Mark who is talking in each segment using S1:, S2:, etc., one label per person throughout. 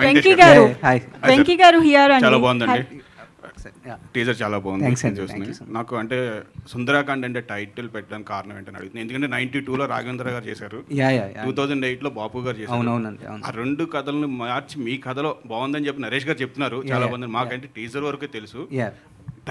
S1: వెంకీ గారు,
S2: హాయ్.
S1: వెంకీ గారు హియర్ అండి.
S3: చాలా బాగుందండి,
S2: Yeah.
S3: టీజర్ చాలా బాగుంది.
S2: Thanks అండి,
S3: చూస్తున్నాను.
S2: thank you so much.
S3: నాకు అంటే సుందరాకాండ్ అంటే టైటిల్ పెట్టడానికి కారణం ఏంటని అడుగుతుంది. ఎందుకంటే 92లో రాఘవేంద్ర గారు చేశారు, 2008లో బాపు గారు చేశారు.
S2: అవునవునండి, అవును.
S3: ఆ రెండు కథలను మార్చి మీ కథలో బాగుందని చెప్పి నరేష్ గారు చెప్తున్నారు. చాలా బాగుంది. మాకంటే టీజర్ వరకే తెలుసు.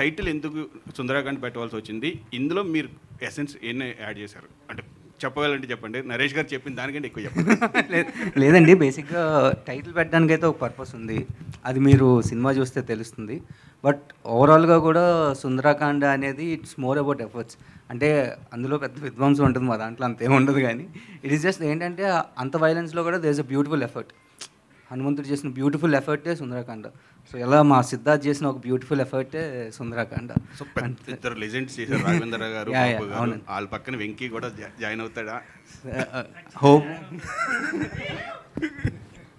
S3: టైటిల్ ఎందుకు సుందరాకాండ్ పెట్టవలసి వచ్చింది, ఇందులో మీరు ఎసెన్స్ ఎన్ని యాడ్ చేశారు అంటే చెప్పగలంటే చెప్పండి. నరేష్ గారు చెప్పిన దానికంటే ఎక్కువ చెప్పండి.
S2: లేదండి, బేసిక్గా టైటిల్ పెట్టడానికి అయితే ఒక పర్పస్ ఉంది, అది మీరు సినిమా చూస్తే తెలుస్తుంది. బట్ ఓవరాల్గా కూడా సుందరాకాండ అనేది ఇట్స్ మోర్ అబౌట్ ఎఫర్ట్స్. అంటే అందులో పెద్ద విధ్వంసం ఉంటుంది, మా దాంట్లో అంతేం ఉండదు. కానీ ఇట్ ఈస్ జస్ట్ ఏంటంటే అంత వైలెన్స్లో కూడా there is a beautiful effort. హనుమంతుడు చేసిన బ్యూటిఫుల్ ఎఫర్టే సుందరాకాండ. సో ఎలా మా సిద్ధార్థ్ చేసిన ఒక బ్యూటిఫుల్ ఎఫర్టే సుందరాకాండ.
S3: సో ఇద్దరు లెజెండ్స్ చేశారు, రాఘవేంద్ర గారు, బాపు గారు. వాళ్ళ పక్కన వెంకీ కూడా జాయిన్ అవుతాడా?
S2: హోప్.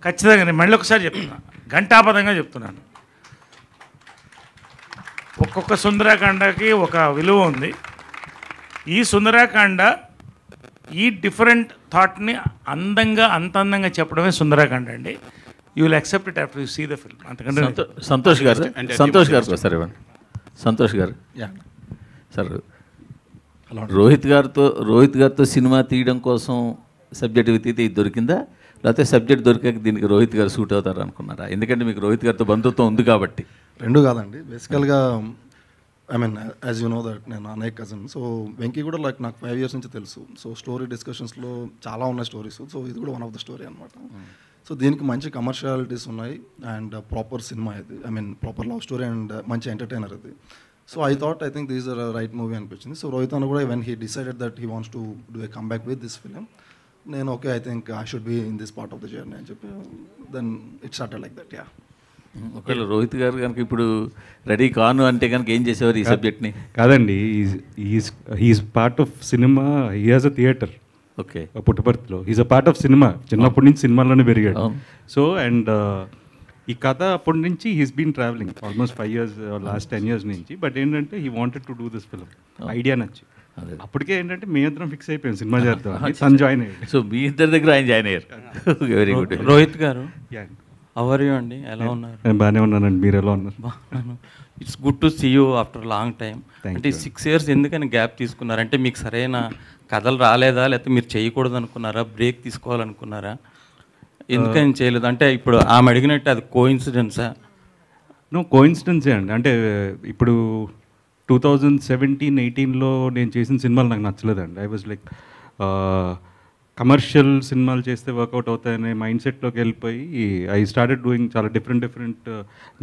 S4: ఖచ్చితంగా నేను మళ్ళీ ఒకసారి చెప్తున్నా, ఘంటాపదంగా చెప్తున్నాను. ఒక్కొక్క సుందరాకాండకి ఒక విలువ ఉంది. ఈ సుందరాకాండ ఈ డిఫరెంట్ థాట్ని అంత అందంగా చెప్పడమే సుందరాకాండ అండి. You will accept it after you see the film. అంతకంటే
S5: సంతోష్ గారు సార్ ఇవ్వండి. సంతోష్ గారు సార్, రోహిత్ గారితో సినిమా తీయడం కోసం సబ్జెక్ట్ వెతికితే ఇది దొరికిందా, లేకపోతే సబ్జెక్ట్ దొరికాక దీనికి రోహిత్ గారు సూట్ అవుతారు అనుకున్నారా? ఎందుకంటే మీకు రోహిత్ గారితో బంధుత్వం ఉంది కాబట్టి.
S6: రెండు కాదండి, బేసికల్గా I mean as you know that నేను అన్నయ్య కజిన్. సో వెంకీ కూడా లైక్ నాకు 5 years నుంచి తెలుసు. సో స్టోరీ డిస్కషన్స్లో చాలా ఉన్నాయి స్టోరీస్. సో ఇది కూడా వన్ ఆఫ్ ద స్టోరీ అనమాట. సో దీనికి మంచి కమర్షియాలిటీస్ ఉన్నాయి అండ్ ప్రాపర్ సినిమా ఇది, I mean proper love story and మంచి ఎంటర్టైనర్ ఇది. So I think these are right movie అనిపించింది. సో రోహిత్ అన్న కూడా when he decided that he wants to do a come back with this film, నేను okay I think I should be in this part of the journey అని చెప్పి then it started like that. Yeah,
S5: ఒకవేళ రోహిత్ గారు కనుక ఇప్పుడు ready కాను అంటే కనుక ఏం చేసేవారు ఈ సబ్జెక్ట్ని?
S7: కాదండి, is part of cinema, he has a theatre.
S5: Okay,
S7: పుట్టపర్తిలో is a part of cinema. చిన్నప్పటి నుంచి సినిమాలోనే పెరిగాడు. సో అండ్ ఈ కథ అప్పటి నుంచి he's been travelling almost 5 years, last 10 years నుంచి. బట్ ఏంటంటే he wanted to do this film, idea నచ్చి అప్పటికే ఏంటంటే మీ ఇద్దరం ఫిక్స్ అయిపోయాం సినిమా చేద్దాం, తను జాయిన్ అయ్యాడు.
S5: సో మీ ఇద్దరి దగ్గర ఆయన జాయిన్ అయ్యారు. Very good.
S8: రోహిత్ గారు అవర్ యూ అండి, ఎలా ఉన్నారు?
S7: నేను బాగానే ఉన్నానండి, మీరు ఎలా ఉన్నారు?
S8: It's good to see you after long time. అంటే 6 years ఎందుకని గ్యాప్ తీసుకున్నారు? అంటే మీకు సరైన కథలు రాలేదా, లేకపోతే మీరు చేయకూడదు అనుకున్నారా, బ్రేక్ తీసుకోవాలనుకున్నారా, ఎందుకని చేయలేదు? అంటే ఇప్పుడు ఆమె అడిగినట్టు అది కోఇన్సిడెన్సా?
S7: కోఇన్సిడెన్సే అండి. అంటే ఇప్పుడు 2017-18లో నేను చేసిన సినిమాలు నాకు నచ్చలేదండి. ఐ వాజ్ లైక్ కమర్షియల్ సినిమాలు చేస్తే వర్కౌట్ అవుతాయనే మైండ్ సెట్లోకి వెళ్ళిపోయి ఐ స్టార్టెడ్ డూయింగ్ చాలా డిఫరెంట్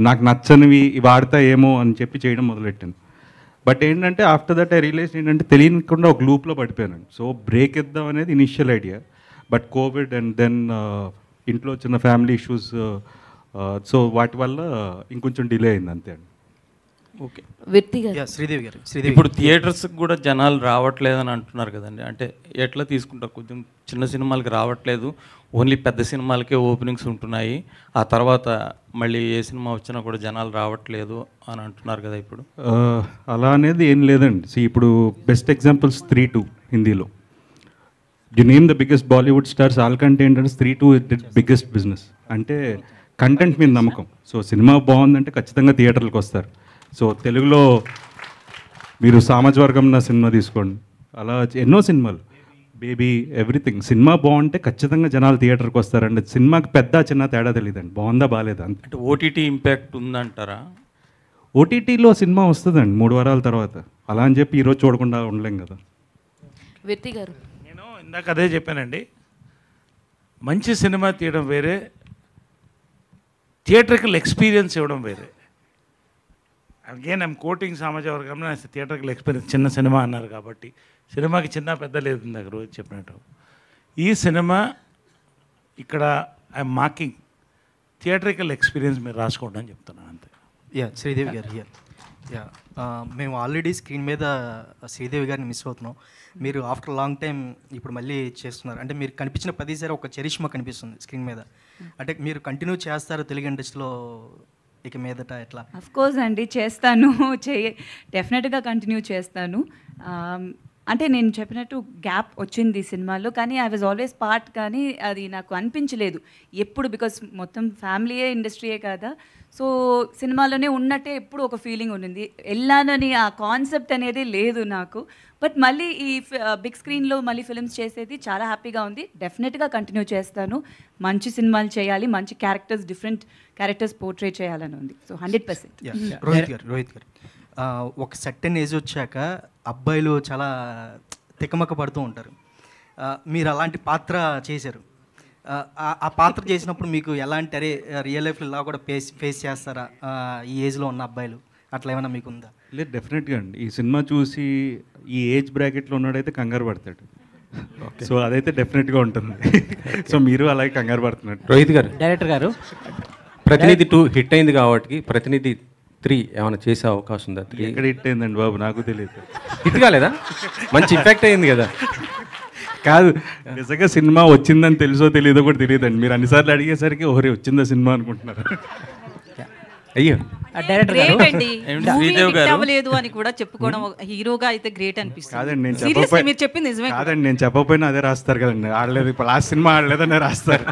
S7: నాకు నచ్చనివి వాడతాయేమో అని చెప్పి చేయడం మొదలెట్టాను. బట్ ఏంటంటే ఆఫ్టర్ దట్ ఐ రియలైజ్ ఏంటంటే తెలియకుండా ఒక లూప్లో పడిపోయాను. సో బ్రేక్ ఇద్దాం అనేది initial idea. But covid and then ఇంట్లో చిన్న ఫ్యామిలీ ఇష్యూస్, సో వాటి వల్ల ఇంకొంచెం డిలే అయింది అంతే అండి.
S8: ఓకే,
S9: శ్రీదేవి గారు,
S8: ఇప్పుడు థియేటర్స్కి కూడా జనాలు రావట్లేదని అంటున్నారు కదండి, అంటే ఎట్లా తీసుకుంటారు? కొంచెం చిన్న సినిమాలకి రావట్లేదు, ఓన్లీ పెద్ద సినిమాలకే ఓపెనింగ్స్ ఉంటున్నాయి, ఆ తర్వాత మళ్ళీ ఏ సినిమా వచ్చినా కూడా జనాలు రావట్లేదు అని అంటున్నారు కదా ఇప్పుడు.
S7: అలా అనేది ఏం లేదండి. ఇప్పుడు బెస్ట్ ఎగ్జాంపుల్స్ 3-2 హిందీలో. You name the biggest Bollywood stars, వాళ్ళకంటే ఏంటంటే 3-2 ఇట్ బిగ్గెస్ట్ బిజినెస్. అంటే కంటెంట్ మీద నమ్మకం. సో సినిమా బాగుందంటే ఖచ్చితంగా థియేటర్లకు వస్తారు. సో తెలుగులో మీరు సామాజవర్గం నా సినిమా తీసుకోండి, అలా ఎన్నో సినిమాలు, బేబీ, ఎవ్రీథింగ్. సినిమా బాగుంటే ఖచ్చితంగా జనాలు థియేటర్కి వస్తారండి. సినిమాకి పెద్ద చిన్న తేడా తెలియదండి, బాగుందా బాగాలేదా అంతే.
S8: అంటే ఓటీటీ ఇంపాక్ట్ ఉందంటారా?
S7: ఓటీటీలో సినిమా వస్తుందండి 3 వారాల తర్వాత. అలా అని చెప్పి ఈరోజు చూడకుండా ఉండలేం కదా.
S1: వ్యక్తి గారు,
S4: నేను ఇందాక అదే చెప్పానండి, మంచి సినిమా తీయడం వేరే, థియేటర్కల్ ఎక్స్పీరియన్స్ ఇవ్వడం వేరే. అగైన్ ఐమ్ కోటింగ్ సమాజ వర్గంలో థియేటర్కల్ ఎక్స్పీరియన్స్. చిన్న సినిమా అన్నారు కాబట్టి సినిమాకి చిన్న పెద్ద లేదు, ఇందాక రోజు చెప్పినట్టు. ఈ సినిమా ఇక్కడ ఐఎమ్ మార్కింగ్ థియేటర్కల్ ఎక్స్పీరియన్స్ మీరు రాసుకోండి అని చెప్తున్నాను అంతే.
S9: శ్రీదేవి గారు హియర్. మేము ఆల్రెడీ స్క్రీన్ మీద శ్రీదేవి గారిని మిస్ అవుతున్నాం. మీరు ఆఫ్టర్ లాంగ్ టైం ఇప్పుడు మళ్ళీ చేస్తున్నారు. అంటే మీరు కనిపించిన ప్రతిసారి ఒక చరిష్మా కనిపిస్తుంది స్క్రీన్ మీద. అంటే మీరు కంటిన్యూ చేస్తారు తెలుగు ఇండస్ట్రీలో ఇక మీదట ఎట్లా?
S1: అఫ్ కోర్స్ అండి, చేస్తాను, డెఫినెట్గా కంటిన్యూ చేస్తాను. అంటే నేను చెప్పినట్టు గ్యాప్ వచ్చింది సినిమాలో, కానీ ఐ వాజ్ ఆల్వేస్ పార్ట్, కానీ అది నాకు అనిపించలేదు ఎప్పుడు, బికాస్ మొత్తం ఫ్యామిలీయే ఇండస్ట్రీయే కదా. సో సినిమాలోనే ఉన్నట్టే ఎప్పుడు ఒక ఫీలింగ్ ఉండింది, వెళ్ళానని ఆ కాన్సెప్ట్ అనేది లేదు నాకు. బట్ మళ్ళీ ఈ బిగ్ స్క్రీన్లో మళ్ళీ ఫిల్మ్స్ చేసేది చాలా హ్యాపీగా ఉంది. డెఫినెట్గా కంటిన్యూ చేస్తాను. మంచి సినిమాలు చేయాలి, మంచి క్యారెక్టర్స్, డిఫరెంట్ క్యారెక్టర్స్ పోర్ట్రే చేయాలని ఉంది. సో 100%.
S9: రోహిత్ గారు ఒక సర్టెన్ ఏజ్ వచ్చాక అబ్బాయిలు చాలా తికమక పడుతూ ఉంటారు. మీరు అలాంటి పాత్ర చేశారు. ఆ పాత్ర చేసినప్పుడు మీకు ఎలాంటి అరే రియల్ లైఫ్లో ఇలా కూడా ఫేస్ చేస్తారా ఈ ఏజ్లో ఉన్న అబ్బాయిలు, అట్లా ఏమైనా మీకు ఉందా?
S7: లేదు, డెఫినెట్గా అండి. ఈ సినిమా చూసి ఈ ఏజ్ బ్రాకెట్లో ఉన్నాడైతే కంగారు పడతాడు. సో అదైతే డెఫినెట్గా ఉంటుంది. సో మీరు అలాగే కంగారు పడుతున్నట్టు.
S10: రోహిత్ గారు, డైరెక్టర్ గారు, ప్రతినిధి 2 హిట్ అయింది కాబట్టి ప్రతినిధి 3 ఏమైనా చేసే అవకాశం ఉందా? 3
S7: ఎక్కడ హిట్ అయిందండి బాబు, నాకు తెలియదు.
S10: హిట్ కాలేదా? మంచి ఇంపాక్ట్ అయింది కదా.
S7: కాదు, నిజంగా సినిమా వచ్చిందని తెలుసో తెలియదో కూడా తెలియదండి. మీరు అన్నిసార్లు అడిగేసరికి ఓరే వచ్చిందా సినిమా అనుకుంటున్నారు.
S10: అయ్యో,
S11: గ్రేట్ అండి. అవ్వలేదు అని కూడా చెప్పుకోవడం హీరోగా అయితే గ్రేట్ అనిపిస్తుంది.
S7: కాదండి, నేను
S11: సీరియస్లీ మీరు చెప్పింది నిజమే.
S7: కాదండి, నేను చెప్పకపోయినా అదే రాస్తారు కదండి. ఆడలేదు, ఇప్పుడు లాస్ట్ సినిమా ఆడలేదనే రాస్తారు.